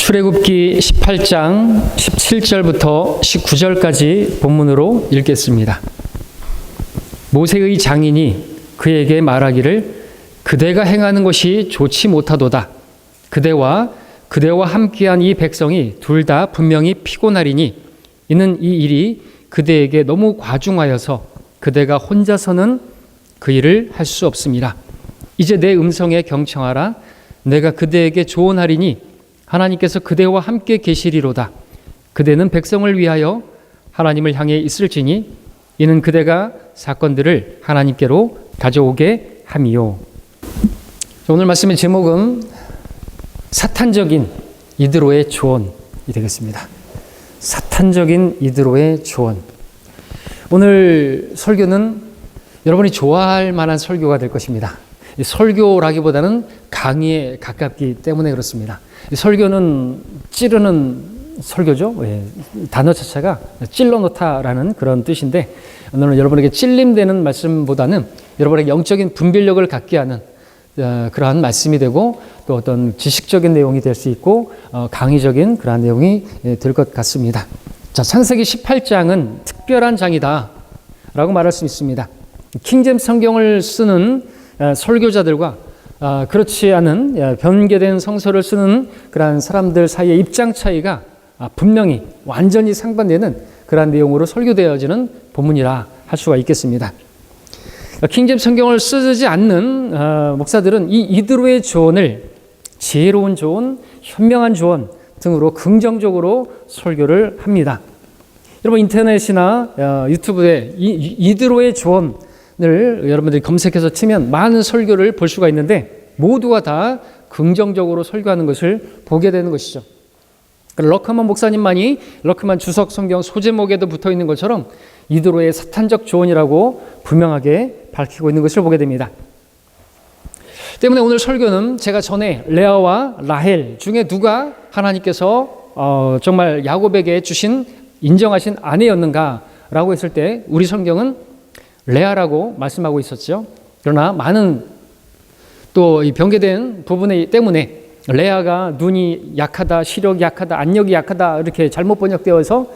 출애굽기 18장 17절부터 19절까지 본문으로 읽겠습니다. 모세의 장인이 그에게 말하기를 그대가 행하는 것이 좋지 못하도다. 그대와 함께한 이 백성이 둘 다 분명히 피곤하리니 이는 이 일이 그대에게 너무 과중하여서 그대가 혼자서는 그 일을 할 수 없습니다. 이제 내 음성에 경청하라. 내가 그대에게 조언하리니 하나님께서 그대와 함께 계시리로다. 그대는 백성을 위하여 하나님을 향해 있을지니 이는 그대가 사건들을 하나님께로 가져오게 함이요. 오늘 말씀의 제목은 사탄적인 이드로의 조언이 되겠습니다. 사탄적인 이드로의 조언. 오늘 설교는 여러분이 좋아할 만한 설교가 될 것입니다. 설교라기보다는 강의에 가깝기 때문에 그렇습니다. 설교는 찌르는 설교죠. 단어 자체가 찔러 놓다라는 그런 뜻인데 오늘은 여러분에게 찔림되는 말씀보다는 여러분에게 영적인 분별력을 갖게 하는 그러한 말씀이 되고 또 어떤 지식적인 내용이 될 수 있고 강의적인 그러한 내용이 될 것 같습니다. 자, 창세기 18장은 특별한 장이다 라고 말할 수 있습니다. 킹제임스 성경을 쓰는 설교자들과 그렇지 않은 변개된 성서를 쓰는 그러한 사람들 사이의 입장 차이가 분명히 완전히 상반되는 그러한 내용으로 설교되어지는 본문이라 할 수가 있겠습니다. 킹제임스 성경을 쓰지 않는 목사들은 이 이드로의 조언을 지혜로운 조언, 현명한 조언 등으로 긍정적으로 설교를 합니다. 여러분 인터넷이나 유튜브에 이드로의 조언 을 여러분들이 검색해서 치면 많은 설교를 볼 수가 있는데 모두가 다 긍정적으로 설교하는 것을 보게 되는 것이죠. 럭커만 목사님만이 럭커만 주석 성경 소제목에도 붙어 있는 것처럼 이드로의 사탄적 조언이라고 분명하게 밝히고 있는 것을 보게 됩니다. 때문에 오늘 설교는 제가 전에 레아와 라헬 중에 누가 하나님께서 정말 야곱에게 주신 인정하신 아내였는가라고 했을 때 우리 성경은 레아라고 말씀하고 있었죠. 그러나 많은 또 이 변개된 부분 때문에 레아가 눈이 약하다, 시력이 약하다, 안력이 약하다 이렇게 잘못 번역되어서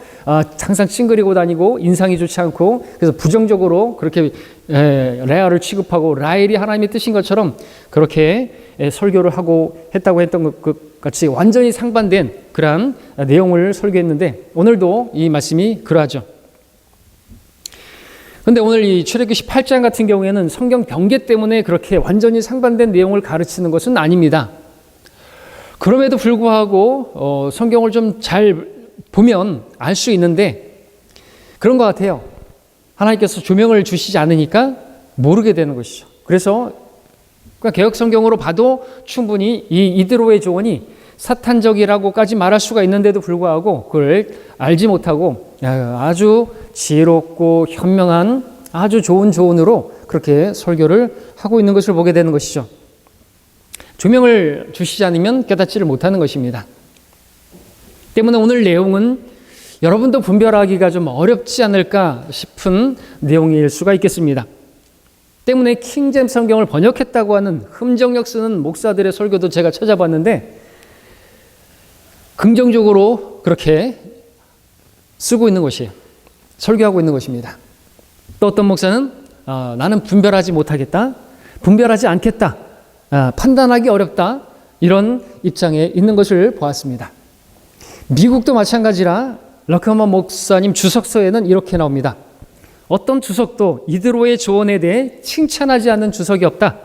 항상 찡그리고 다니고 인상이 좋지 않고 그래서 부정적으로 그렇게 레아를 취급하고 라헬이 하나님의 뜻인 것처럼 그렇게 설교를 하고 했다고 했던 것 같이 완전히 상반된 그러한 내용을 설교했는데 오늘도 이 말씀이 그러하죠. 그런데 오늘 이 출애굽기 18장 같은 경우에는 성경 변개 때문에 그렇게 완전히 상반된 내용을 가르치는 것은 아닙니다. 그럼에도 불구하고 성경을 좀 잘 보면 알 수 있는데 그런 것 같아요. 하나님께서 조명을 주시지 않으니까 모르게 되는 것이죠. 그래서 개역 성경으로 봐도 충분히 이 이드로의 조언이 사탄적이라고까지 말할 수가 있는데도 불구하고 그걸 알지 못하고 아주 지혜롭고 현명한 아주 좋은 조언으로 그렇게 설교를 하고 있는 것을 보게 되는 것이죠. 조명을 주시지 않으면 깨닫지를 못하는 것입니다. 때문에 오늘 내용은 여러분도 분별하기가 좀 어렵지 않을까 싶은 내용일 수가 있겠습니다. 때문에 킹제임스 성경을 번역했다고 하는 흠정력 쓰는 목사들의 설교도 제가 찾아봤는데 긍정적으로 그렇게 쓰고 있는 것이에요. 설교하고 있는 것입니다. 또 어떤 목사는 나는 분별하지 못하겠다, 분별하지 않겠다, 판단하기 어렵다 이런 입장에 있는 것을 보았습니다. 미국도 마찬가지라 럭커먼 목사님 주석서에는 이렇게 나옵니다. 어떤 주석도 이드로의 조언에 대해 칭찬하지 않는 주석이 없다.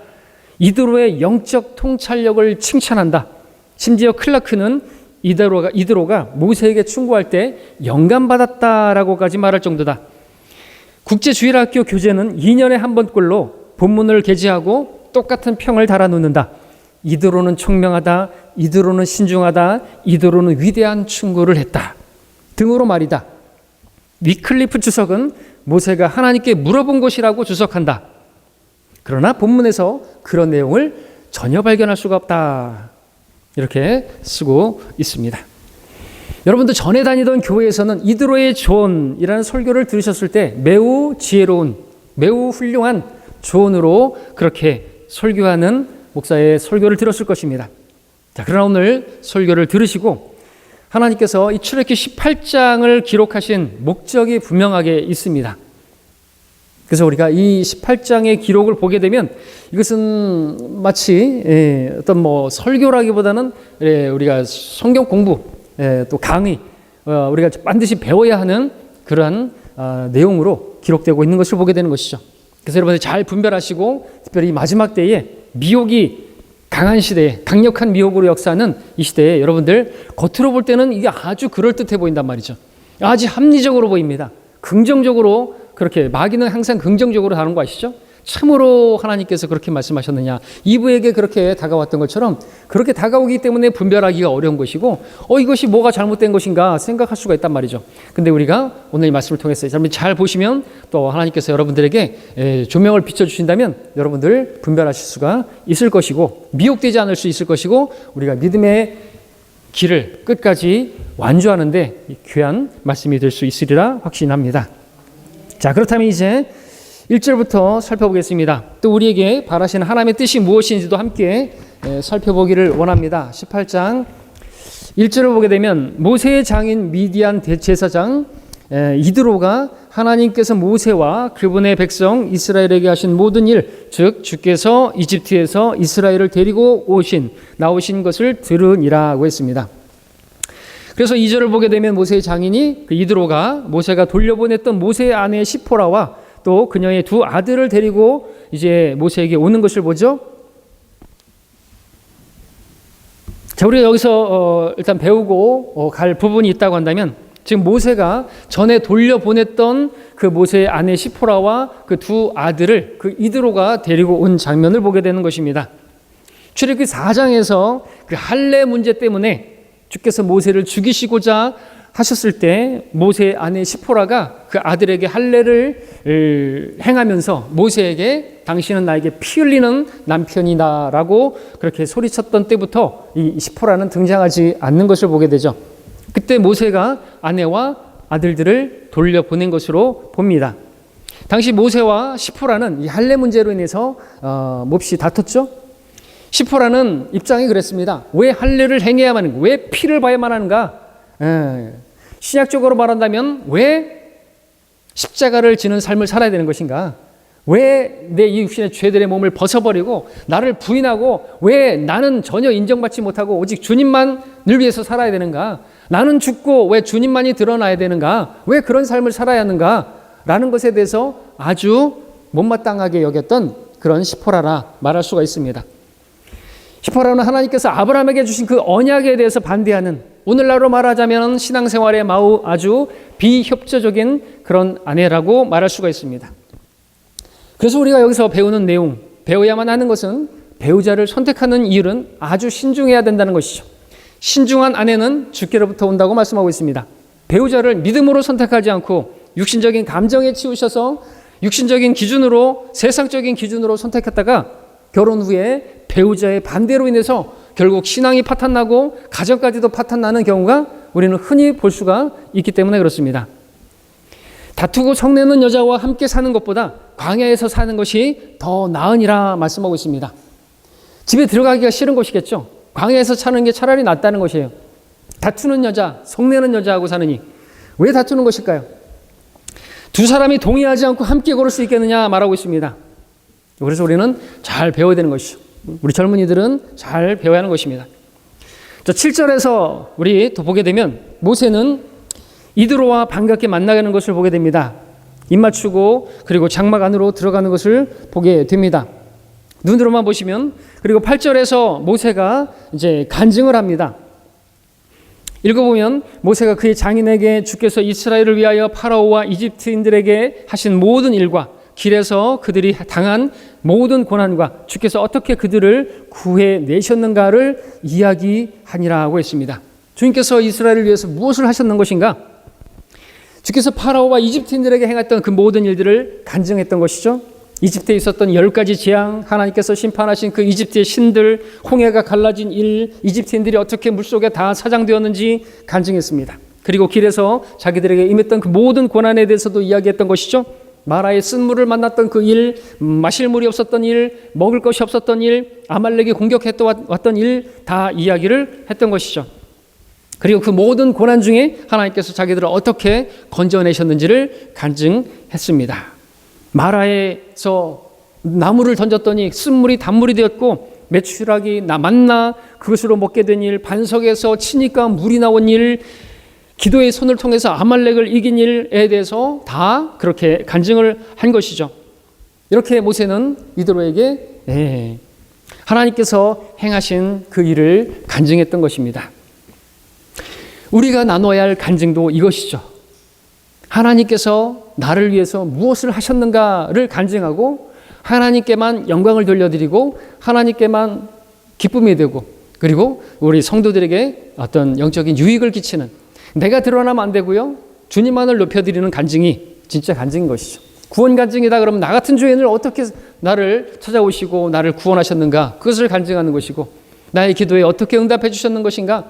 이드로의 영적 통찰력을 칭찬한다. 심지어 클라크는 이드로가 모세에게 충고할 때 영감받았다라고까지 말할 정도다. 국제주일학교 교재는 2년에 한 번꼴로 본문을 게재하고 똑같은 평을 달아놓는다. 이드로는 총명하다, 이드로는 신중하다, 이드로는 위대한 충고를 했다 등으로 말이다. 위클리프 주석은 모세가 하나님께 물어본 것이라고 주석한다. 그러나 본문에서 그런 내용을 전혀 발견할 수가 없다. 이렇게 쓰고 있습니다. 여러분도 전에 다니던 교회에서는 이드로의 조언이라는 설교를 들으셨을 때 매우 지혜로운, 매우 훌륭한 조언으로 그렇게 설교하는 목사의 설교를 들었을 것입니다. 자, 그러나 오늘 설교를 들으시고 하나님께서 이 출애굽기 18장을 기록하신 목적이 분명하게 있습니다. 그래서 우리가 이 18장의 기록을 보게 되면 이것은 마치 어떤 설교라기보다는 우리가 성경 공부 또 강의 우리가 반드시 배워야 하는 그러한 내용으로 기록되고 있는 것을 보게 되는 것이죠. 그래서 여러분들 잘 분별하시고 특별히 마지막 때에 미혹이 강한 시대에 강력한 미혹으로 역사하는 이 시대에 여러분들 겉으로 볼 때는 이게 아주 그럴듯해 보인단 말이죠. 아주 합리적으로 보입니다. 긍정적으로 그렇게 마귀는 항상 긍정적으로 다루는 거 아시죠? 참으로 하나님께서 그렇게 말씀하셨느냐. 이브에게 그렇게 다가왔던 것처럼 그렇게 다가오기 때문에 분별하기가 어려운 것이고 이것이 뭐가 잘못된 것인가 생각할 수가 있단 말이죠. 근데 우리가 오늘 이 말씀을 통해서 여러분 잘 보시면 또 하나님께서 여러분들에게 조명을 비춰주신다면 여러분들 분별하실 수가 있을 것이고 미혹되지 않을 수 있을 것이고 우리가 믿음의 길을 끝까지 완주하는데 귀한 말씀이 될 수 있으리라 확신합니다. 자, 그렇다면 이제 1절부터 살펴보겠습니다. 또 우리에게 바라시는 하나님의 뜻이 무엇인지도 함께 살펴보기를 원합니다. 18장 1절을 보게 되면 모세의 장인 미디안 대제사장 이드로가 하나님께서 모세와 그분의 백성 이스라엘에게 하신 모든 일, 즉 주께서 이집트에서 이스라엘을 데리고 나오신 것을 들으니라고 했습니다. 그래서 2절을 보게 되면 모세의 장인이 그 이드로가 모세가 돌려보냈던 모세의 아내 시포라와 또 그녀의 두 아들을 데리고 이제 모세에게 오는 것을 보죠. 자, 우리가 여기서 일단 배우고 갈 부분이 있다고 한다면 지금 모세가 전에 돌려보냈던 그 모세의 아내 시포라와 그 두 아들을 그 이드로가 데리고 온 장면을 보게 되는 것입니다. 출애굽기 4장에서 그 할례 문제 때문에 주께서 모세를 죽이시고자 하셨을 때 모세의 아내 시포라가 그 아들에게 할례를 행하면서 모세에게 당신은 나에게 피 흘리는 남편이다라고 그렇게 소리쳤던 때부터 이 시포라는 등장하지 않는 것을 보게 되죠. 그때 모세가 아내와 아들들을 돌려보낸 것으로 봅니다. 당시 모세와 시포라는 이 할례 문제로 인해서 몹시 다퉜죠. 시포라는 입장이 그랬습니다. 왜 할례를 행해야만 하는가? 왜 피를 봐야만 하는가? 신약적으로 말한다면 왜 십자가를 지는 삶을 살아야 되는 것인가? 왜 내 이 육신의 죄들의 몸을 벗어버리고 나를 부인하고 왜 나는 전혀 인정받지 못하고 오직 주님만을 위해서 살아야 되는가? 나는 죽고 왜 주님만이 드러나야 되는가? 왜 그런 삶을 살아야 하는가? 라는 것에 대해서 아주 못마땅하게 여겼던 그런 시포라라 말할 수가 있습니다. 시포라는 하나님께서 아브라함에게 주신 그 언약에 대해서 반대하는, 오늘날로 말하자면 신앙생활에 아주 비협조적인 그런 아내라고 말할 수가 있습니다. 그래서 우리가 여기서 배우는 내용, 배워야만 하는 것은 배우자를 선택하는 이유는 아주 신중해야 된다는 것이죠. 신중한 아내는 주께로부터 온다고 말씀하고 있습니다. 배우자를 믿음으로 선택하지 않고 육신적인 감정에 치우셔서 육신적인 기준으로, 세상적인 기준으로 선택했다가 결혼 후에 배우자의 반대로 인해서 결국 신앙이 파탄나고 가정까지도 파탄나는 경우가 우리는 흔히 볼 수가 있기 때문에 그렇습니다. 다투고 성내는 여자와 함께 사는 것보다 광야에서 사는 것이 더 나으니라 말씀하고 있습니다. 집에 들어가기가 싫은 것이겠죠. 광야에서 사는 게 차라리 낫다는 것이에요. 다투는 여자, 성내는 여자하고 사느니 왜 다투는 것일까요? 두 사람이 동의하지 않고 함께 걸을 수 있겠느냐 말하고 있습니다. 그래서 우리는 잘 배워야 되는 것이죠. 우리 젊은이들은 잘 배워야 하는 것입니다. 자, 7절에서 우리 또 보게 되면 모세는 이드로와 반갑게 만나가는 것을 보게 됩니다. 입 맞추고 그리고 장막 안으로 들어가는 것을 보게 됩니다. 눈으로만 보시면, 그리고 8절에서 모세가 이제 간증을 합니다. 읽어보면 모세가 그의 장인에게 주께서 이스라엘을 위하여 파라오와 이집트인들에게 하신 모든 일과 길에서 그들이 당한 모든 고난과 주께서 어떻게 그들을 구해내셨는가를 이야기하니라고 했습니다. 주님께서 이스라엘을 위해서 무엇을 하셨는 것인가? 주께서 파라오와 이집트인들에게 행했던 그 모든 일들을 간증했던 것이죠. 이집트에 있었던 10가지 재앙, 하나님께서 심판하신 그 이집트의 신들, 홍해가 갈라진 일, 이집트인들이 어떻게 물속에 다 사장되었는지 간증했습니다. 그리고 길에서 자기들에게 임했던 그 모든 고난에 대해서도 이야기했던 것이죠. 마라의 쓴물을 만났던 그 일, 마실 물이 없었던 일, 먹을 것이 없었던 일, 아말렉이 공격했던 왔던 일, 다 이야기를 했던 것이죠. 그리고 그 모든 고난 중에 하나님께서 자기들을 어떻게 건져내셨는지를 간증했습니다. 마라에서 나무를 던졌더니 쓴물이 단물이 되었고, 메추라기 만나 그것으로 먹게 된 일, 반석에서 치니까 물이 나온 일, 기도의 손을 통해서 아말렉을 이긴 일에 대해서 다 그렇게 간증을 한 것이죠. 이렇게 모세는 이드로에게 하나님께서 행하신 그 일을 간증했던 것입니다. 우리가 나눠야 할 간증도 이것이죠. 하나님께서 나를 위해서 무엇을 하셨는가를 간증하고, 하나님께만 영광을 돌려드리고 하나님께만 기쁨이 되고, 그리고 우리 성도들에게 어떤 영적인 유익을 끼치는, 내가 드러나면 안 되고요, 주님만을 높여드리는 간증이 진짜 간증인 것이죠. 구원 간증이다 그러면 나 같은 죄인을 어떻게 나를 찾아오시고 나를 구원하셨는가, 그것을 간증하는 것이고, 나의 기도에 어떻게 응답해 주셨는 것인가,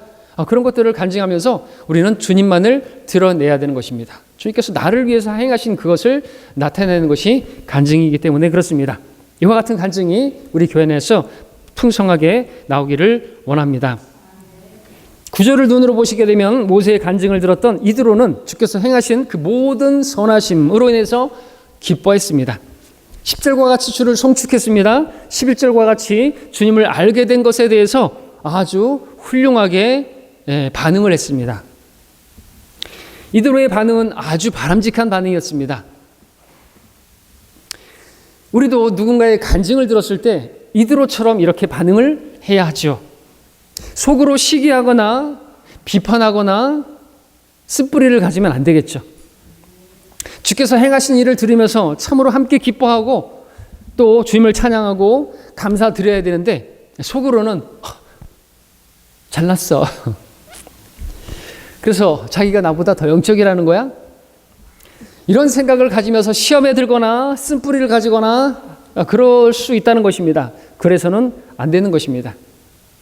그런 것들을 간증하면서 우리는 주님만을 드러내야 되는 것입니다. 주님께서 나를 위해서 행하신 그것을 나타내는 것이 간증이기 때문에 그렇습니다. 이와 같은 간증이 우리 교회 내에서 풍성하게 나오기를 원합니다. 9절을 눈으로 보시게 되면 모세의 간증을 들었던 이드로는 주께서 행하신 그 모든 선하심으로 인해서 기뻐했습니다. 10절과 같이 주를 송축했습니다. 11절과 같이 주님을 알게 된 것에 대해서 아주 훌륭하게 반응을 했습니다. 이드로의 반응은 아주 바람직한 반응이었습니다. 우리도 누군가의 간증을 들었을 때 이드로처럼 이렇게 반응을 해야 하죠. 속으로 시기하거나 비판하거나 쓴뿌리를 가지면 안 되겠죠. 주께서 행하신 일을 들으면서 참으로 함께 기뻐하고 또 주님을 찬양하고 감사드려야 되는데, 속으로는 잘났어. 그래서 자기가 나보다 더 영적이라는 거야? 이런 생각을 가지면서 시험에 들거나 쓴뿌리를 가지거나 그럴 수 있다는 것입니다. 그래서는 안 되는 것입니다.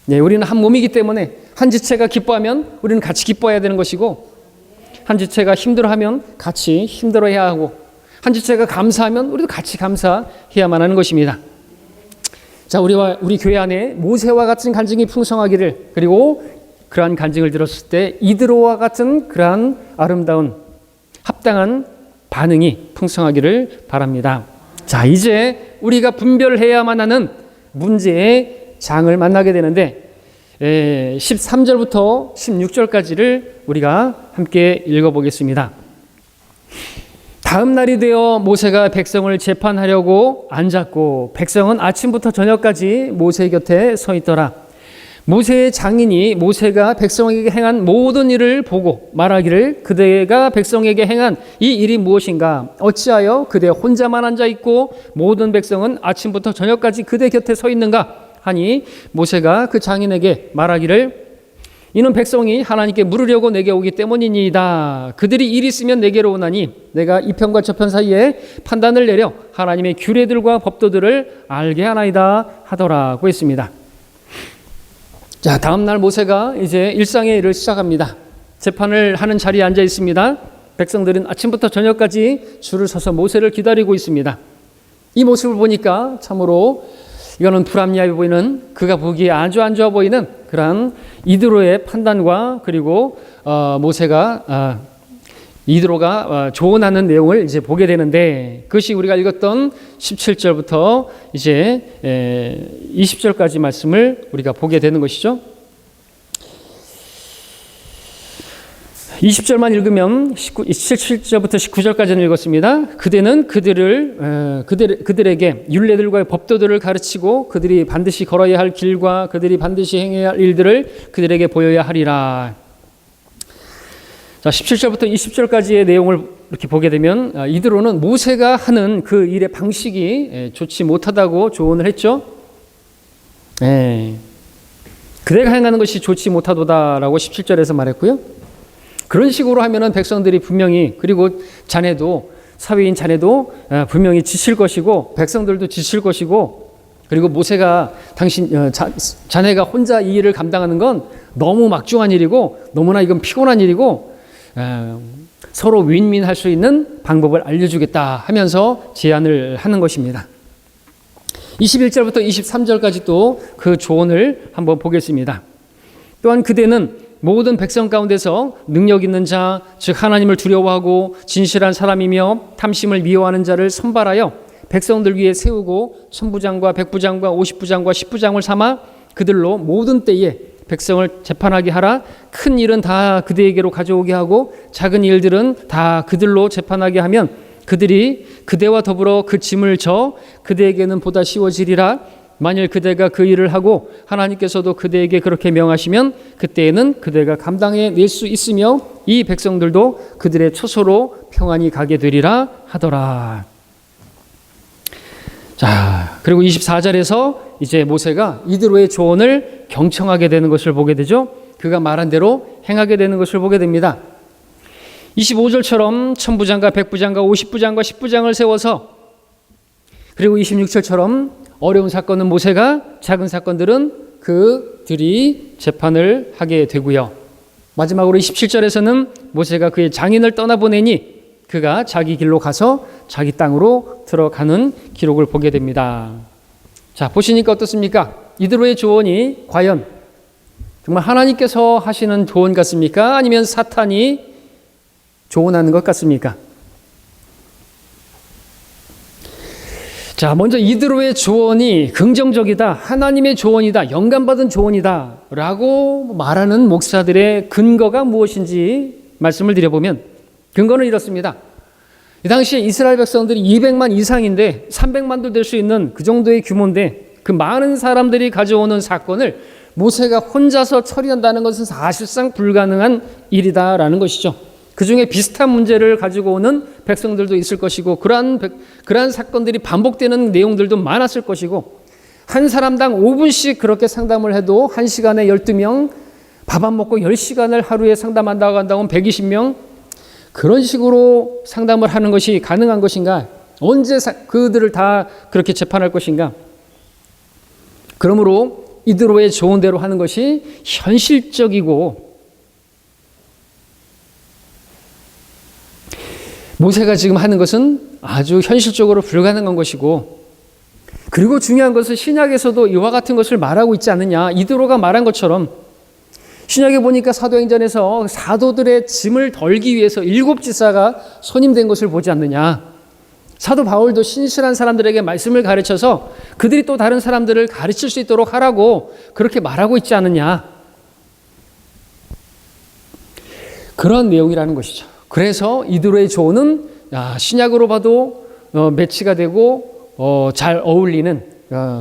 우리는 한 몸이기 때문에 한 지체가 기뻐하면 우리는 같이 기뻐해야 되는 것이고, 한 지체가 힘들어하면 같이 힘들어해야 하고, 한 지체가 감사하면 우리도 같이 감사해야만 하는 것입니다. 자, 우리 교회 안에 모세와 같은 간증이 풍성하기를, 그리고 그러한 간증을 들었을 때 이드로와 같은 그러한 아름다운 합당한 반응이 풍성하기를 바랍니다. 자, 이제 우리가 분별해야만 하는 문제의 장을 만나게 되는데, 13절부터 16절까지를 우리가 함께 읽어보겠습니다. 다음 날이 되어 모세가 백성을 재판하려고 앉았고, 백성은 아침부터 저녁까지 모세 곁에 서 있더라. 모세의 장인이 모세가 백성에게 행한 모든 일을 보고 말하기를, 그대가 백성에게 행한 이 일이 무엇인가? 어찌하여 그대 혼자만 앉아 있고 모든 백성은 아침부터 저녁까지 그대 곁에 서 있는가? 하니 모세가 그 장인에게 말하기를, 이는 백성이 하나님께 물으려고 내게 오기 때문이니이다. 그들이 일 있으면 내게로 오나니 내가 이 편과 저 편 사이에 판단을 내려 하나님의 규례들과 법도들을 알게 하나이다 하더라고 했습니다. 자, 다음 날 모세가 이제 일상의 일을 시작합니다. 재판을 하는 자리에 앉아 있습니다. 백성들은 아침부터 저녁까지 줄을 서서 모세를 기다리고 있습니다. 이 모습을 보니까 참으로 이거는 불합리해 보이는, 그가 보기에 아주 안 좋아 보이는 그러한 이드로의 판단과, 그리고 이드로가 조언하는 내용을 이제 보게 되는데, 그것이 우리가 읽었던 17절부터 이제 20절까지 말씀을 우리가 보게 되는 것이죠. 20절만 읽으면 17절부터 19절까지는 읽었습니다. 그대는 그들에게 율례들과 법도들을 가르치고 그들이 반드시 걸어야 할 길과 그들이 반드시 행해야 할 일들을 그들에게 보여야 하리라. 자, 17절부터 20절까지의 내용을 이렇게 보게 되면 이드로는 모세가 하는 그 일의 방식이 좋지 못하다고 조언을 했죠. 그대가 행하는 것이 좋지 못하도다라고 17절에서 말했고요. 그런 식으로 하면은 백성들이 분명히, 그리고 사회인 자네도 분명히 지칠 것이고 백성들도 지칠 것이고, 그리고 모세가 자네가 혼자 이 일을 감당하는 건 너무 막중한 일이고 너무나 이건 피곤한 일이고 서로 윈윈할 수 있는 방법을 알려주겠다 하면서 제안을 하는 것입니다. 21절부터 23절까지 또 그 조언을 한번 보겠습니다. 또한 그대는 모든 백성 가운데서 능력 있는 자, 즉 하나님을 두려워하고 진실한 사람이며 탐심을 미워하는 자를 선발하여 백성들 위에 세우고 천부장과 백부장과 50부장과 10부장을 삼아 그들로 모든 때에 백성을 재판하게 하라. 큰 일은 다 그대에게로 가져오게 하고 작은 일들은 다 그들로 재판하게 하면 그들이 그대와 더불어 그 짐을 져 그대에게는 보다 쉬워지리라. 만일 그대가 그 일을 하고 하나님께서도 그대에게 그렇게 명하시면 그때에는 그대가 감당해 낼 수 있으며 이 백성들도 그들의 처소로 평안히 가게 되리라 하더라. 자, 그리고 24절에서 이제 모세가 이드로의 조언을 경청하게 되는 것을 보게 되죠. 그가 말한 대로 행하게 되는 것을 보게 됩니다. 25절처럼 천부장과 백부장과 50부장과 10부장을 세워서, 그리고 26절처럼 어려운 사건은 모세가, 작은 사건들은 그들이 재판을 하게 되고요. 마지막으로 27절에서는 모세가 그의 장인을 떠나보내니 그가 자기 길로 가서 자기 땅으로 들어가는 기록을 보게 됩니다. 자, 보시니까 어떻습니까? 이드로의 조언이 과연 정말 하나님께서 하시는 조언 같습니까? 아니면 사탄이 조언하는 것 같습니까? 자, 먼저 이드로의 조언이 긍정적이다, 하나님의 조언이다, 영감받은 조언이다 라고 말하는 목사들의 근거가 무엇인지 말씀을 드려보면, 근거는 이렇습니다. 이 당시에 이스라엘 백성들이 200만 이상인데 300만도 될 수 있는 그 정도의 규모인데 그 많은 사람들이 가져오는 사건을 모세가 혼자서 처리한다는 것은 사실상 불가능한 일이다라는 것이죠. 그 중에 비슷한 문제를 가지고 오는 백성들도 있을 것이고 그러한 사건들이 반복되는 내용들도 많았을 것이고, 한 사람당 5분씩 그렇게 상담을 해도 1시간에 12명, 밥 안 먹고 10시간을 하루에 상담한다고 한다면 120명, 그런 식으로 상담을 하는 것이 가능한 것인가? 언제 그들을 다 그렇게 재판할 것인가? 그러므로 이드로의 좋은 대로 하는 것이 현실적이고, 모세가 지금 하는 것은 아주 현실적으로 불가능한 것이고, 그리고 중요한 것은 신약에서도 이와 같은 것을 말하고 있지 않느냐. 이드로가 말한 것처럼 신약에 보니까 사도행전에서 사도들의 짐을 덜기 위해서 7지사가 선임된 것을 보지 않느냐. 사도 바울도 신실한 사람들에게 말씀을 가르쳐서 그들이 또 다른 사람들을 가르칠 수 있도록 하라고 그렇게 말하고 있지 않느냐. 그런 내용이라는 것이죠. 그래서 이드로의 조언은 신약으로 봐도 매치가 되고 잘 어울리는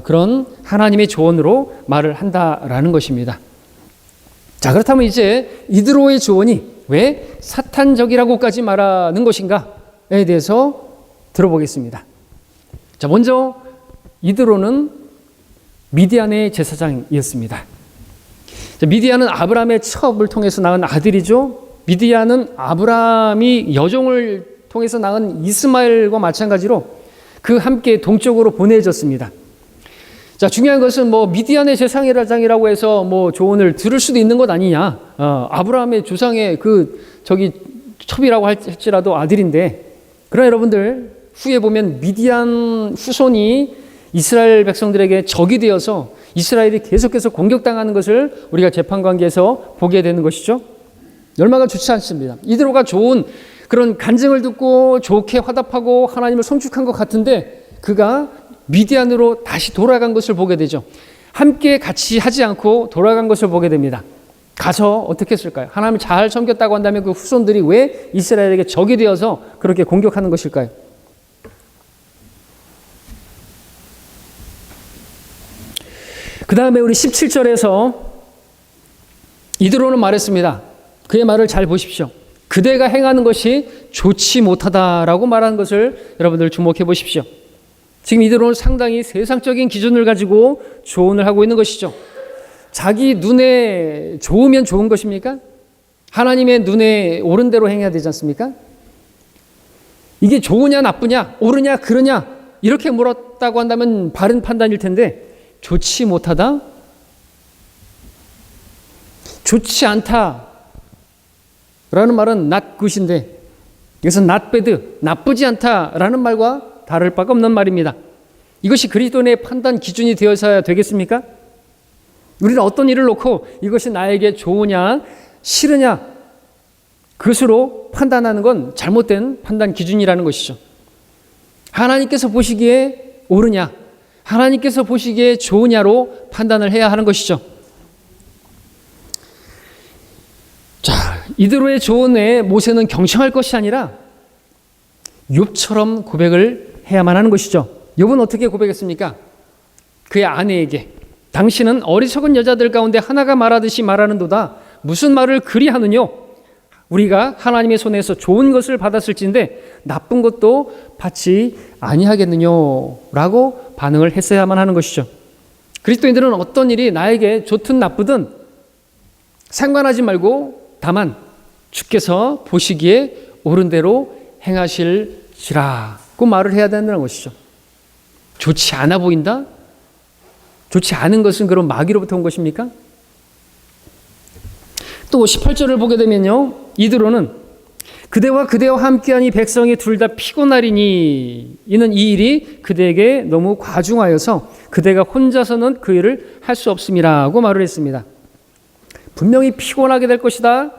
그런 하나님의 조언으로 말을 한다라는 것입니다. 자, 그렇다면 이제 이드로의 조언이 왜 사탄적이라고까지 말하는 것인가에 대해서 들어보겠습니다. 자, 먼저 이드로는 미디안의 제사장이었습니다. 자, 미디안은 아브라함의 첩을 통해서 낳은 아들이죠. 미디안은 아브라함이 여종을 통해서 낳은 이스마엘과 마찬가지로 그 함께 동쪽으로 보내졌습니다. 자, 중요한 것은 미디안의 제사장이라고 해서 조언을 들을 수도 있는 것 아니냐. 아브라함의 조상의 첩이라고 할지라도 아들인데, 그러나 여러분들 후에 보면 미디안 후손이 이스라엘 백성들에게 적이 되어서 이스라엘이 계속해서 공격당하는 것을 우리가 재판관계에서 보게 되는 것이죠. 얼마나 좋지 않습니다. 이드로가 좋은 그런 간증을 듣고 좋게 화답하고 하나님을 송축한 것 같은데 그가 미디안으로 다시 돌아간 것을 보게 되죠. 함께 같이 하지 않고 돌아간 것을 보게 됩니다. 가서 어떻게 했을까요? 하나님을 잘 섬겼다고 한다면 그 후손들이 왜 이스라엘에게 적이 되어서 그렇게 공격하는 것일까요? 그 다음에 우리 17절에서 이드로는 말했습니다. 그의 말을 잘 보십시오. 그대가 행하는 것이 좋지 못하다라고 말하는 것을 여러분들 주목해 보십시오. 지금 이드로는 상당히 세상적인 기준을 가지고 조언을 하고 있는 것이죠. 자기 눈에 좋으면 좋은 것입니까? 하나님의 눈에 옳은 대로 행해야 되지 않습니까? 이게 좋으냐 나쁘냐, 옳으냐 그르냐 이렇게 물었다고 한다면 바른 판단일 텐데, 좋지 못하다, 좋지 않다 라는 말은 not good인데, 이것은 not bad, 나쁘지 않다라는 말과 다를 바가 없는 말입니다. 이것이 그리스도인의 판단 기준이 되어서야 되겠습니까? 우리는 어떤 일을 놓고 이것이 나에게 좋으냐, 싫으냐, 그것으로 판단하는 건 잘못된 판단 기준이라는 것이죠. 하나님께서 보시기에 옳으냐, 하나님께서 보시기에 좋으냐로 판단을 해야 하는 것이죠. 자, 이대로의 조언에 모세는 경청할 것이 아니라 욥처럼 고백을 해야만 하는 것이죠. 욥은 어떻게 고백했습니까? 그의 아내에게 당신은 어리석은 여자들 가운데 하나가 말하듯이 말하는도다. 무슨 말을 그리 하느뇨? 우리가 하나님의 손에서 좋은 것을 받았을진데 나쁜 것도 받지 아니하겠느뇨? 라고 반응을 했어야만 하는 것이죠. 그리스도인들은 어떤 일이 나에게 좋든 나쁘든 상관하지 말고 다만 주께서 보시기에 옳은 대로 행하실지라고 말을 해야 된다는 것이죠. 좋지 않아 보인다? 좋지 않은 것은 그럼 마귀로부터 온 것입니까? 또 18절을 보게 되면요, 이드로는 그대와 함께한 이 백성이 둘 다 피곤하리니 이는 이 일이 그대에게 너무 과중하여서 그대가 혼자서는 그 일을 할 수 없음이라고 말을 했습니다. 분명히 피곤하게 될 것이다.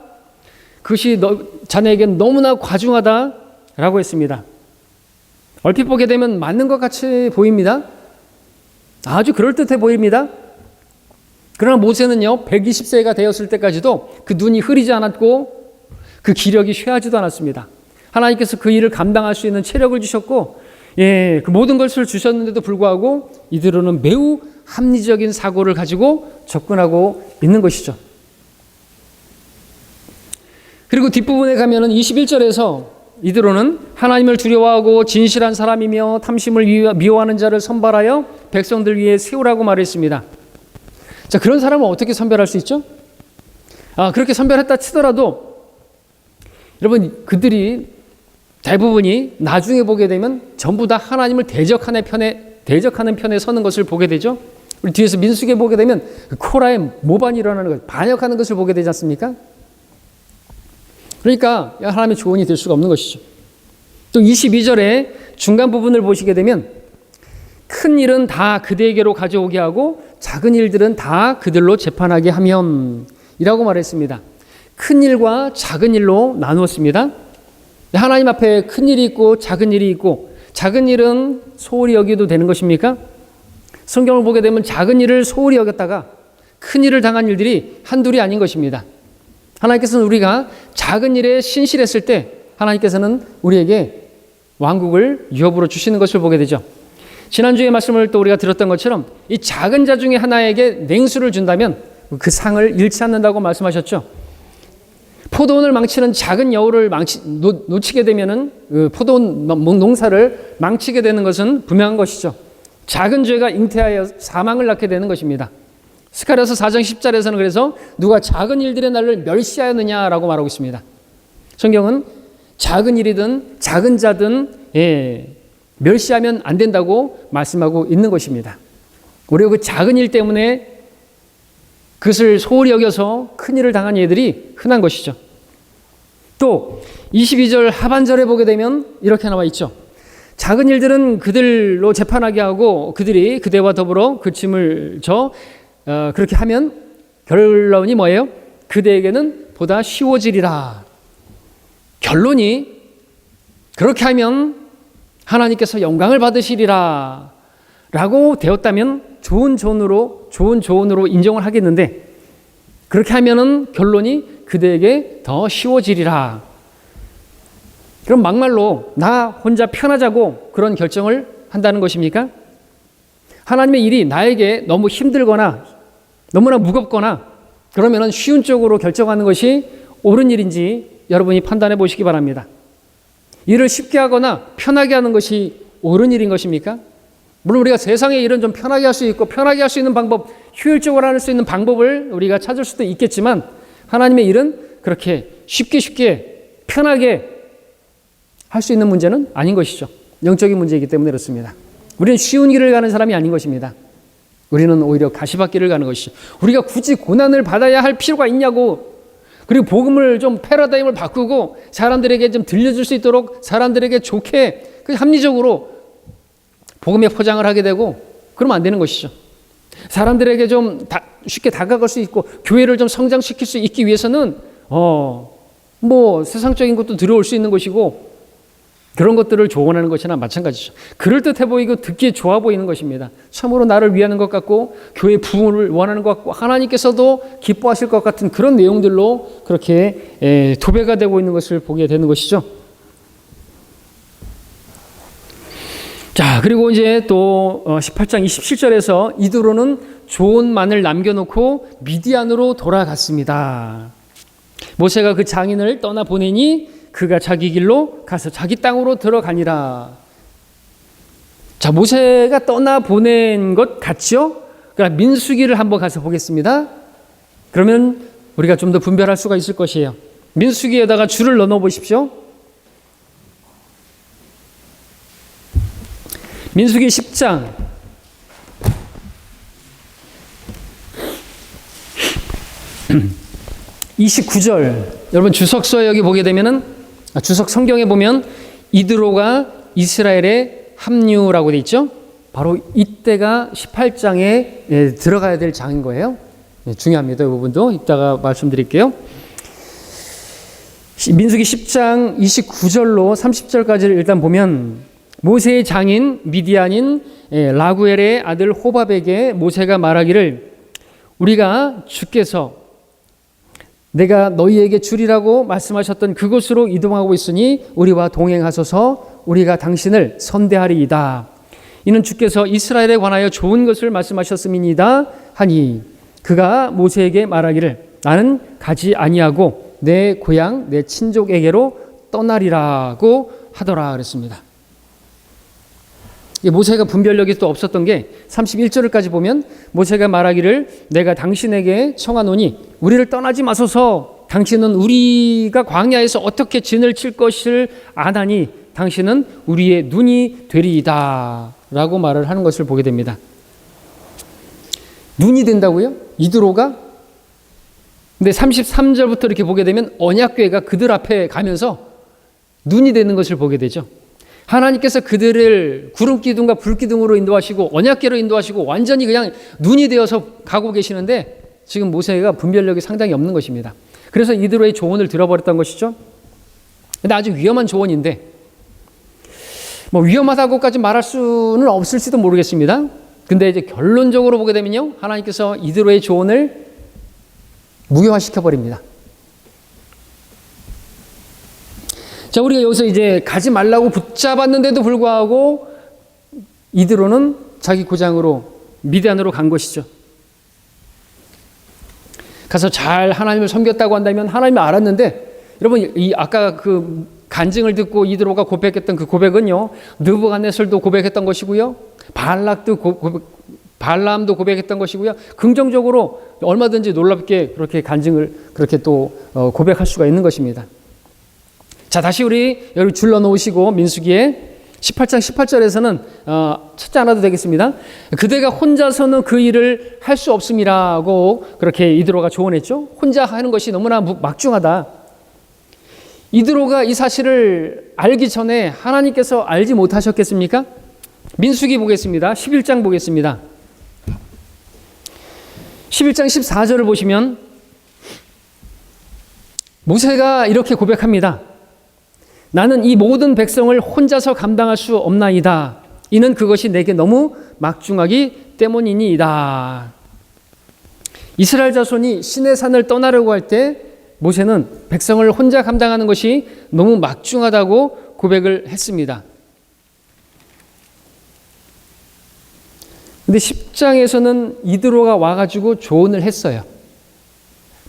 그것이 자네에겐 너무나 과중하다라고 했습니다. 얼핏 보게 되면 맞는 것 같이 보입니다. 아주 그럴듯해 보입니다. 그러나 모세는요, 120세가 되었을 때까지도 그 눈이 흐리지 않았고 그 기력이 쇠하지도 않았습니다. 하나님께서 그 일을 감당할 수 있는 체력을 주셨고, 그 모든 것을 주셨는데도 불구하고 이들은 매우 합리적인 사고를 가지고 접근하고 있는 것이죠. 그리고 뒷부분에 가면은 21절에서 이드로는 하나님을 두려워하고 진실한 사람이며 탐심을 미워하는 자를 선발하여 백성들 위에 세우라고 말했습니다. 자, 그런 사람을 어떻게 선별할 수 있죠? 그렇게 선별했다 치더라도 여러분, 그들이 대부분이 나중에 보게 되면 전부 다 하나님을 대적하는 편에 서는 것을 보게 되죠. 우리 뒤에서 민수기에 보게 되면 코라의 모반이 일어나는 것, 반역하는 것을 보게 되지 않습니까? 그러니까 하나님의 조언이 될 수가 없는 것이죠. 또 22절에 중간 부분을 보시게 되면 큰 일은 다 그대에게로 가져오게 하고 작은 일들은 다 그들로 재판하게 하면 이라고 말했습니다. 큰 일과 작은 일로 나누었습니다. 하나님 앞에 큰 일이 있고 작은 일이 있고, 작은 일은 소홀히 여겨도 되는 것입니까? 성경을 보게 되면 작은 일을 소홀히 여겼다가 큰 일을 당한 일들이 한둘이 아닌 것입니다. 하나님께서는 우리가 작은 일에 신실했을 때 하나님께서는 우리에게 왕국을 유업으로 주시는 것을 보게 되죠. 지난주의 말씀을 또 우리가 들었던 것처럼 이 작은 자 중에 하나에게 냉수를 준다면 그 상을 잃지 않는다고 말씀하셨죠. 포도원을 망치는 작은 여우를 놓치게 되면은 그 포도원 농사를 망치게 되는 것은 분명한 것이죠. 작은 죄가 잉태하여 사망을 낳게 되는 것입니다. 스가랴서 4장 10절에서는 그래서 누가 작은 일들의 날을 멸시하였느냐라고 말하고 있습니다. 성경은 작은 일이든 작은 자든 멸시하면 안 된다고 말씀하고 있는 것입니다. 우리가 그 작은 일 때문에 그것을 소홀히 여겨서 큰 일을 당한 예들이 흔한 것이죠. 또 22절 하반절에 보게 되면 이렇게 나와 있죠. 작은 일들은 그들로 재판하게 하고 그들이 그대와 더불어 그 짐을 그렇게 하면 결론이 뭐예요? 그대에게는 보다 쉬워지리라. 결론이 그렇게 하면 하나님께서 영광을 받으시리라 라고 되었다면 좋은 조언으로 인정을 하겠는데, 그렇게 하면은 결론이 그대에게 더 쉬워지리라. 그럼 막말로 나 혼자 편하자고 그런 결정을 한다는 것입니까? 하나님의 일이 나에게 너무 힘들거나 너무나 무겁거나 그러면은 쉬운 쪽으로 결정하는 것이 옳은 일인지 여러분이 판단해 보시기 바랍니다. 일을 쉽게 하거나 편하게 하는 것이 옳은 일인 것입니까? 물론 우리가 세상의 일은 좀 편하게 할 수 있고 편하게 할 수 있는 방법, 효율적으로 할 수 있는 방법을 우리가 찾을 수도 있겠지만 하나님의 일은 그렇게 쉽게 편하게 할 수 있는 문제는 아닌 것이죠. 영적인 문제이기 때문에 그렇습니다. 우리는 쉬운 길을 가는 사람이 아닌 것입니다. 우리는 오히려 가시밭길을 가는 것이죠. 우리가 굳이 고난을 받아야 할 필요가 있냐고, 그리고 복음을 좀 패러다임을 바꾸고 사람들에게 좀 들려줄 수 있도록 사람들에게 좋게 합리적으로 복음의 포장을 하게 되고 그러면 안 되는 것이죠. 사람들에게 좀 쉽게 다가갈 수 있고 교회를 좀 성장시킬 수 있기 위해서는 뭐 세상적인 것도 들어올 수 있는 것이고 그런 것들을 조언하는 것이나 마찬가지죠. 그럴듯해 보이고 듣기에 좋아 보이는 것입니다. 참으로 나를 위하는 것 같고 교회 부흥을 원하는 것 같고 하나님께서도 기뻐하실 것 같은 그런 내용들로 그렇게 도배가 되고 있는 것을 보게 되는 것이죠. 자, 그리고 이제 또 18장 27절에서 이드로는 조언만을 남겨놓고 미디안으로 돌아갔습니다. 모세가 그 장인을 떠나 보내니 그가 자기 길로 가서 자기 땅으로 들어가니라. 자, 모세가 떠나 보낸 것 같죠? 그러니까 민수기를 한번 가서 보겠습니다. 그러면 우리가 좀 더 분별할 수가 있을 것이에요. 민수기에다가 줄을 넣어 보십시오. 민수기 10장 29절. 여러분 주석서에 여기 보게 되면은 주석 성경에 보면 이드로가 이스라엘의 합류라고 돼 있죠. 바로 이때가 18장에 들어가야 될 장인 거예요. 중요합니다. 이 부분도 이따가 말씀드릴게요. 민수기 10장 29절로 30절까지를 일단 보면 모세의 장인 미디안인 라구엘의 아들 호밥에게 모세가 말하기를 우리가 주께서 내가 너희에게 주리라고 말씀하셨던 그곳으로 이동하고 있으니 우리와 동행하소서. 우리가 당신을 선대하리이다. 이는 주께서 이스라엘에 관하여 좋은 것을 말씀하셨음이니이다 하니 그가 모세에게 말하기를 나는 가지 아니하고 내 고향 내 친족에게로 떠나리라고 하더라 그랬습니다. 모세가 분별력이 또 없었던 게 31절까지 보면 모세가 말하기를 내가 당신에게 청하노니 우리를 떠나지 마소서. 당신은 우리가 광야에서 어떻게 진을 칠 것을 아나니 당신은 우리의 눈이 되리이다 라고 말을 하는 것을 보게 됩니다. 눈이 된다고요? 이드로가? 근데 33절부터 이렇게 보게 되면 언약궤가 그들 앞에 가면서 눈이 되는 것을 보게 되죠. 하나님께서 그들을 구름기둥과 불기둥으로 인도하시고 언약궤로 인도하시고 완전히 그냥 눈이 되어서 가고 계시는데 지금 모세가 분별력이 상당히 없는 것입니다. 그래서 이드로의 조언을 들어버렸던 것이죠. 근데 아주 위험한 조언인데 뭐 위험하다고까지 말할 수는 없을지도 모르겠습니다. 근데 이제 결론적으로 보게 되면요, 하나님께서 이드로의 조언을 무효화시켜 버립니다. 자, 우리가 여기서 이제 가지 말라고 붙잡았는데도 불구하고 이드로는 자기 고장으로 미디안으로 간 것이죠. 가서 잘 하나님을 섬겼다고 한다면 하나님이 알았는데, 여러분 이 아까 그 간증을 듣고 이드로가 고백했던 그 고백은요, 느부갓네살도 고백했던 것이고요, 발람도 고백했던 것이고요, 긍정적으로 얼마든지 놀랍게 그렇게 간증을 그렇게 또 고백할 수가 있는 것입니다. 자, 다시 우리 여기 줄러 놓으시고 민수기에 18장 18절에서는 찾지 않아도 되겠습니다. 그대가 혼자서는 그 일을 할 수 없음이라고 그렇게 이드로가 조언했죠. 혼자 하는 것이 너무나 막중하다. 이드로가 이 사실을 알기 전에 하나님께서 알지 못하셨겠습니까? 민수기 보겠습니다. 11장 보겠습니다. 11장 14절을 보시면 모세가 이렇게 고백합니다. 나는 이 모든 백성을 혼자서 감당할 수 없나이다. 이는 그것이 내게 너무 막중하기 때문이니이다. 이스라엘 자손이 시내산을 떠나려고 할 때 모세는 백성을 혼자 감당하는 것이 너무 막중하다고 고백을 했습니다. 근데 10장에서는 이드로가 와가지고 조언을 했어요.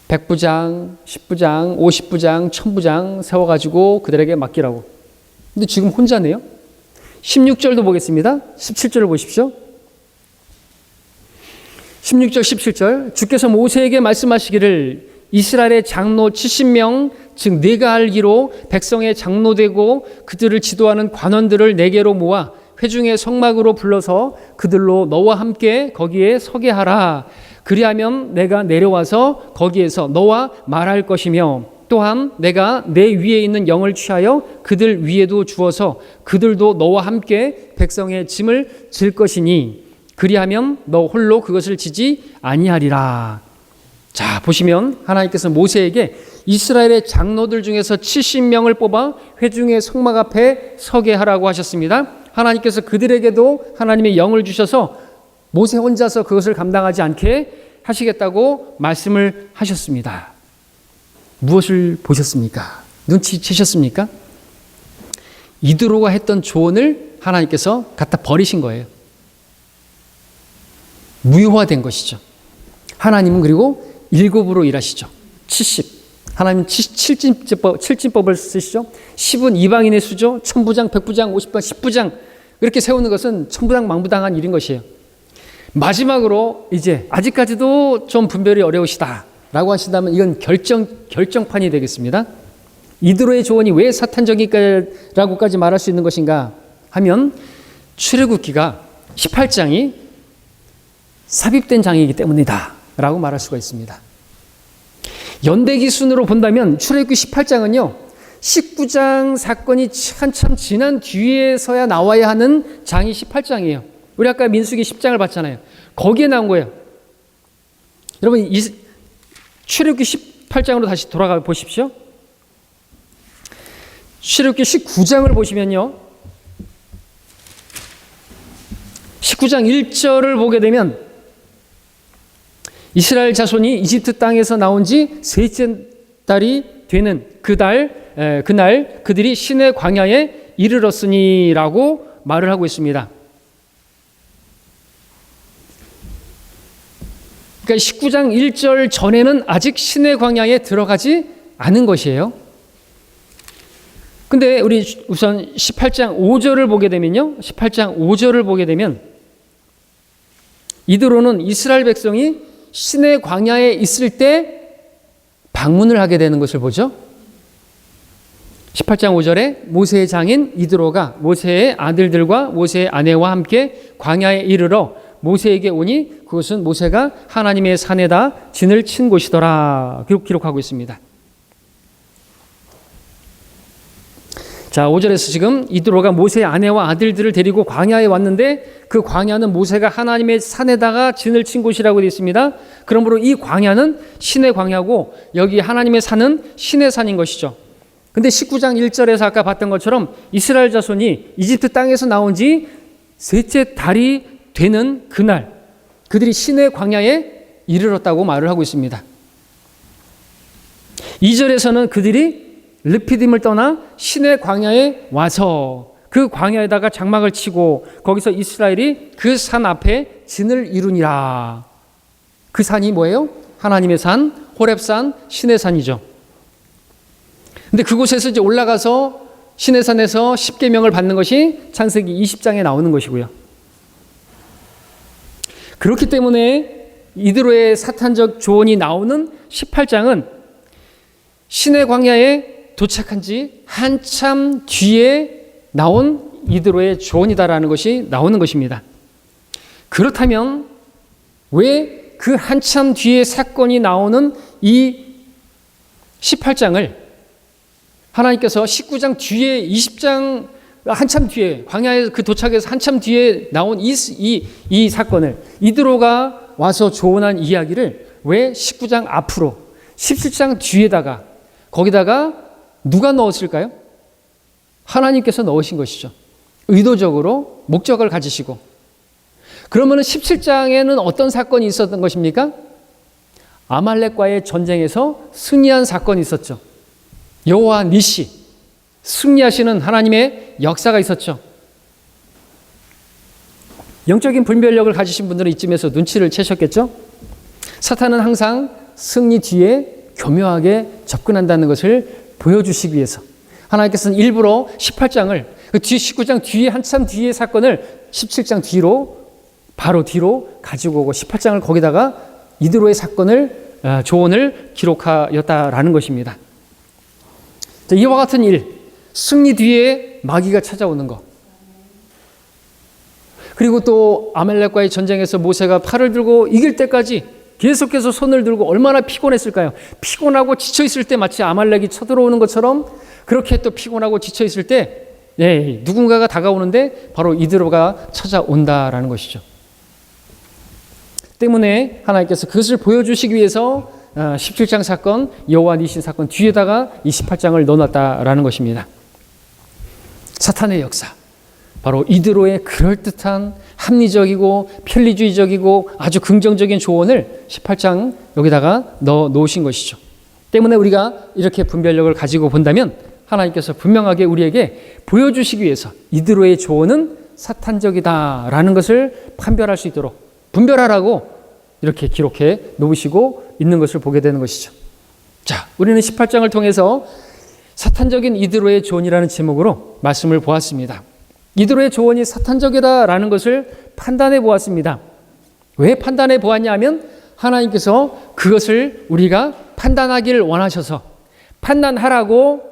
100부장, 10부장, 50부장, 1000부장 세워가지고 그들에게 맡기라고. 근데 지금 혼자네요. 16절도 보겠습니다. 17절을 보십시오. 16절, 17절. 주께서 모세에게 말씀하시기를 이스라엘의 장로 70명, 즉 네가 알기로 백성의 장로되고 그들을 지도하는 관원들을 네게로 모아 회중의 성막으로 불러서 그들로 너와 함께 거기에 서게 하라. 그리하면 내가 내려와서 거기에서 너와 말할 것이며 또한 내가 내 위에 있는 영을 취하여 그들 위에도 주어서 그들도 너와 함께 백성의 짐을 질 것이니 그리하면 너 홀로 그것을 지지 아니하리라. 자, 보시면 하나님께서 모세에게 이스라엘의 장로들 중에서 70명을 뽑아 회중의 성막 앞에 서게 하라고 하셨습니다. 하나님께서 그들에게도 하나님의 영을 주셔서 모세 혼자서 그것을 감당하지 않게 하시겠다고 말씀을 하셨습니다. 무엇을 보셨습니까? 눈치채셨습니까? 이드로가 했던 조언을 하나님께서 갖다 버리신 거예요. 무효화된 것이죠. 하나님은 그리고 7으로 일하시죠. 70. 하나님은 7진법을 쓰시죠. 10은 이방인의 수죠. 1000부장, 100부장, 50부장, 10부장 이렇게 세우는 것은 천부장망부당한 일인 것이에요. 마지막으로 이제 아직까지도 좀 분별이 어려우시다 라고 하신다면 이건 결정판이 되겠습니다. 이드로의 조언이 왜 사탄적이라고까지 말할 수 있는 것인가 하면 출애굽기가 18장이 삽입된 장이기 때문이다 라고 말할 수가 있습니다. 연대기 순으로 본다면 출애굽기 18장은요 19장 사건이 한참 지난 뒤에서야 나와야 하는 장이 18장이에요. 우리 아까 민수기 10장을 봤잖아요. 거기에 나온 거예요. 여러분 이 출애굽기 18장으로 다시 돌아가 보십시오. 출애굽기 19장을 보시면요 19장 1절을 보게 되면 이스라엘 자손이 이집트 땅에서 나온 지 셋째 달이 되는 그날 그들이 시내 광야에 이르렀으니라고 말을 하고 있습니다. 그러니까 19장 1절 전에는 아직 시내 광야에 들어가지 않은 것이에요. 근데 우리 우선 18장 5절을 보게 되면요. 18장 5절을 보게 되면 이드로는 이스라엘 백성이 시내 광야에 있을 때 방문을 하게 되는 것을 보죠. 18장 5절에 모세의 장인 이드로가 모세의 아들들과 모세의 아내와 함께 광야에 이르러 모세에게 오니 그것은 모세가 하나님의 산에다 진을 친 곳이더라 기록하고 있습니다. 자, 5절에서 지금 이드로가 모세의 아내와 아들들을 데리고 광야에 왔는데 그 광야는 모세가 하나님의 산에다가 진을 친 곳이라고 되어 있습니다. 그러므로 이 광야는 신의 광야고 여기 하나님의 산은 신의 산인 것이죠. 근데 19장 1절에서 아까 봤던 것처럼 이스라엘 자손이 이집트 땅에서 나온 지 셋째 달이 되는 그날 그들이 신의 광야에 이르렀다고 말을 하고 있습니다. 2절에서는 그들이 르피딤을 떠나 신의 광야에 와서 그 광야에다가 장막을 치고 거기서 이스라엘이 그 산 앞에 진을 이루니라. 그 산이 뭐예요? 하나님의 산, 호렙산, 신의 산이죠. 근데 그곳에서 이제 올라가서 신의 산에서 십계명을 받는 것이 창세기 20장에 나오는 것이고요. 그렇기 때문에 이드로의 사탄적 조언이 나오는 18장은 신의 광야에 도착한 지 한참 뒤에 나온 이드로의 조언이다라는 것이 나오는 것입니다. 그렇다면 왜 그 한참 뒤에 사건이 나오는 이 18장을 하나님께서 19장 뒤에 20장 한참 뒤에 광야에 그 도착해서 한참 뒤에 나온 이 사건을 이드로가 와서 조언한 이야기를 왜 19장 앞으로 17장 뒤에다가 거기다가 누가 넣었을까요? 하나님께서 넣으신 것이죠. 의도적으로 목적을 가지시고. 그러면 17장에는 어떤 사건이 있었던 것입니까? 아말렉과의 전쟁에서 승리한 사건이 있었죠. 여호와 니시, 승리하시는 하나님의 역사가 있었죠. 영적인 분별력을 가지신 분들은 이쯤에서 눈치를 채셨겠죠? 사탄은 항상 승리 뒤에 교묘하게 접근한다는 것을 보여주시기 위해서 하나님께서는 일부러 18장을 그 뒤 19장 뒤에 한참 뒤의 사건을 17장 뒤로 바로 뒤로 가지고 오고 18장을 거기다가 이드로의 사건을 조언을 기록하였다라는 것입니다. 이와 같은 일, 승리 뒤에 마귀가 찾아오는 것. 그리고 또 아말렉과의 전쟁에서 모세가 팔을 들고 이길 때까지 계속해서 손을 들고 얼마나 피곤했을까요? 피곤하고 지쳐있을 때 마치 아말렉이 쳐들어오는 것처럼 그렇게 또 피곤하고 지쳐있을 때 누군가가 다가오는데 바로 이드로가 찾아온다라는 것이죠. 때문에 하나님께서 그것을 보여주시기 위해서 17장 사건, 여호와 니시 사건 뒤에다가 이 18장을 넣어놨다라는 것입니다. 사탄의 역사, 바로 이드로의 그럴듯한 합리적이고 편리주의적이고 아주 긍정적인 조언을 18장 여기다가 넣어 놓으신 것이죠. 때문에 우리가 이렇게 분별력을 가지고 본다면 하나님께서 분명하게 우리에게 보여주시기 위해서 이드로의 조언은 사탄적이다라는 것을 판별할 수 있도록 분별하라고 이렇게 기록해 놓으시고 있는 것을 보게 되는 것이죠. 자, 우리는 18장을 통해서 사탄적인 이드로의 조언이라는 제목으로 말씀을 보았습니다. 이드로의 조언이 사탄적이다라는 것을 판단해 보았습니다. 왜 판단해 보았냐 하면 하나님께서 그것을 우리가 판단하기를 원하셔서 판단하라고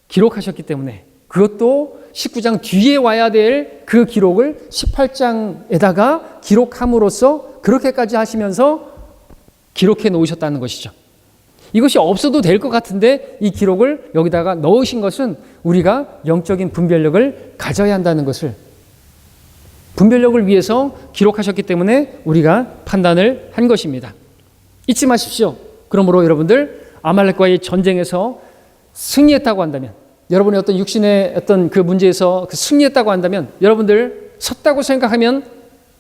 기록하셨기 때문에 그것도 19장 뒤에 와야 될 그 기록을 18장에다가 기록함으로써 그렇게까지 하시면서 기록해 놓으셨다는 것이죠. 이것이 없어도 될 것 같은데 이 기록을 여기다가 넣으신 것은 우리가 영적인 분별력을 가져야 한다는 것을, 분별력을 위해서 기록하셨기 때문에 우리가 판단을 한 것입니다. 잊지 마십시오. 그러므로 여러분들 아말렉과의 전쟁에서 승리했다고 한다면, 여러분의 어떤 육신의 어떤 그 문제에서 승리했다고 한다면 여러분들 섰다고 생각하면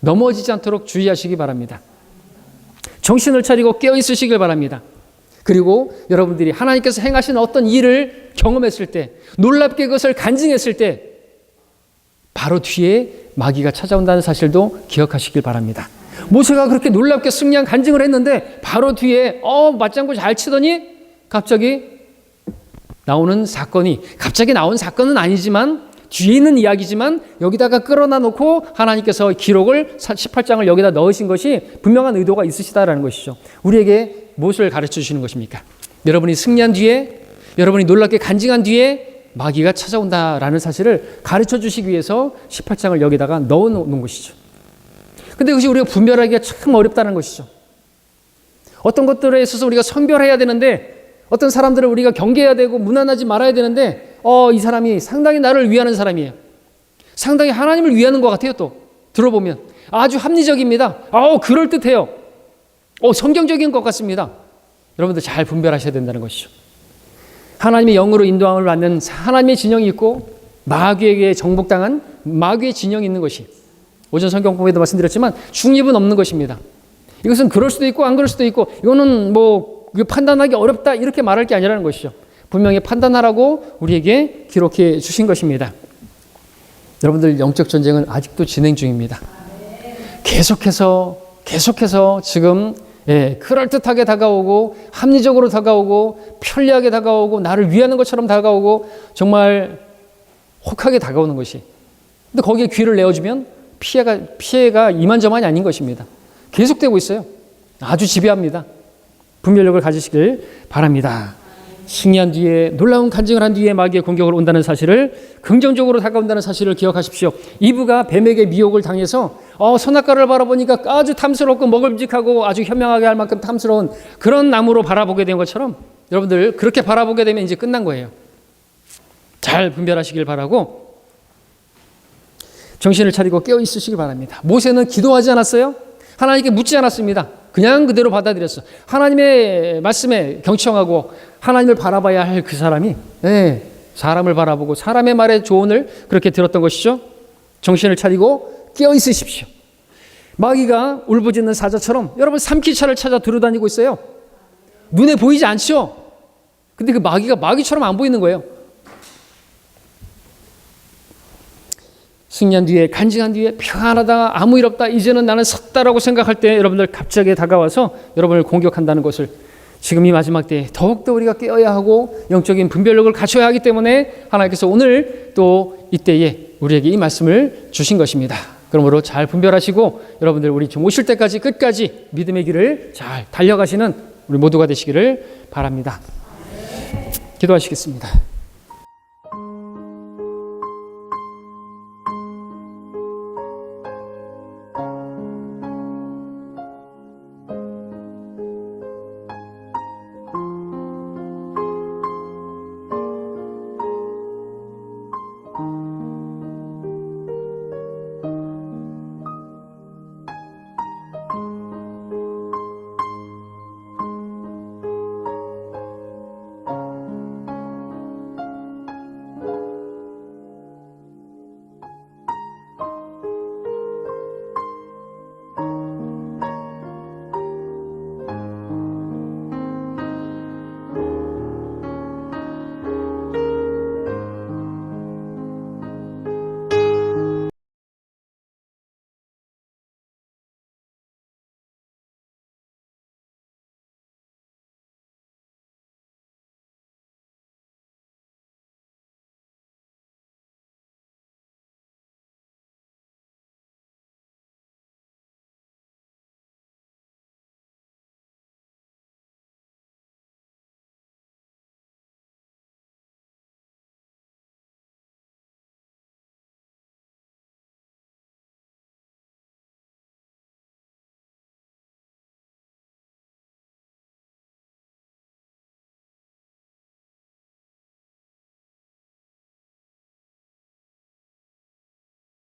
넘어지지 않도록 주의하시기 바랍니다. 정신을 차리고 깨어 있으시길 바랍니다. 그리고 여러분들이 하나님께서 행하신 어떤 일을 경험했을 때, 놀랍게 그것을 간증했을 때 바로 뒤에 마귀가 찾아온다는 사실도 기억하시길 바랍니다. 모세가 그렇게 놀랍게 승리한 간증을 했는데 바로 뒤에 맞장구 잘 치더니 갑자기 나오는 사건이, 갑자기 나온 사건은 아니지만 뒤에 있는 이야기지만 여기다가 끌어다 놓고 하나님께서 기록을 18장을 여기다 넣으신 것이 분명한 의도가 있으시다라는 것이죠. 우리에게 무엇을 가르쳐 주시는 것입니까? 여러분이 승리한 뒤에, 여러분이 놀랍게 간증한 뒤에 마귀가 찾아온다라는 사실을 가르쳐 주시기 위해서 18장을 여기다가 넣어 놓는 것이죠. 근데 그것이 우리가 분별하기가 참 어렵다는 것이죠. 어떤 것들에 있어서 우리가 선별해야 되는데, 어떤 사람들을 우리가 경계해야 되고 무난하지 말아야 되는데 이 사람이 상당히 나를 위하는 사람이에요. 상당히 하나님을 위하는 것 같아요. 또 들어보면 아주 합리적입니다. 그럴듯해요. 성경적인 것 같습니다. 여러분들 잘 분별하셔야 된다는 것이죠. 하나님의 영으로 인도함을 받는 하나님의 진영이 있고 마귀에게 정복당한 마귀의 진영이 있는 것이, 오전 성경 공부에도 말씀드렸지만 중립은 없는 것입니다. 이것은 그럴 수도 있고 안 그럴 수도 있고, 이거는 판단하기 어렵다 이렇게 말할 게 아니라는 것이죠. 분명히 판단하라고 우리에게 기록해 주신 것입니다. 여러분들 영적 전쟁은 아직도 진행 중입니다. 계속해서 지금 그럴듯하게 다가오고 합리적으로 다가오고 편리하게 다가오고 나를 위하는 것처럼 다가오고 정말 혹하게 다가오는 것이, 근데 거기에 귀를 내어주면 피해가 이만저만이 아닌 것입니다. 계속되고 있어요. 아주 지배합니다. 분별력을 가지시길 바랍니다. 승리한 뒤에, 놀라운 간증을 한 뒤에 마귀의 공격을 온다는 사실을, 긍정적으로 다가온다는 사실을 기억하십시오. 이브가 뱀에게 미혹을 당해서 선악과를 바라보니까 아주 탐스럽고 먹음직하고 아주 현명하게 할 만큼 탐스러운 그런 나무로 바라보게 된 것처럼 여러분들 그렇게 바라보게 되면 이제 끝난 거예요. 잘 분별하시길 바라고 정신을 차리고 깨어 있으시길 바랍니다. 모세는 기도하지 않았어요? 하나님께 묻지 않았습니다. 그냥 그대로 받아들였어. 하나님의 말씀에 경청하고 하나님을 바라봐야 할 그 사람이 사람을 바라보고 사람의 말에 조언을 그렇게 들었던 것이죠. 정신을 차리고 깨어 있으십시오. 마귀가 울부짖는 사자처럼 여러분 삼키차를 찾아 들어다니고 있어요. 눈에 보이지 않죠? 근데 그 마귀가 마귀처럼 안 보이는 거예요. 승리한 뒤에, 간증한 뒤에 평안하다, 아무 일 없다, 이제는 나는 섰다라고 생각할 때 여러분들 갑자기 다가와서 여러분을 공격한다는 것을 지금 이 마지막 때에 더욱더 우리가 깨어야 하고 영적인 분별력을 갖춰야 하기 때문에 하나님께서 오늘 또 이때에 우리에게 이 말씀을 주신 것입니다. 그러므로 잘 분별하시고 여러분들 우리 좀 오실 때까지 끝까지 믿음의 길을 잘 달려가시는 우리 모두가 되시기를 바랍니다. 기도하시겠습니다.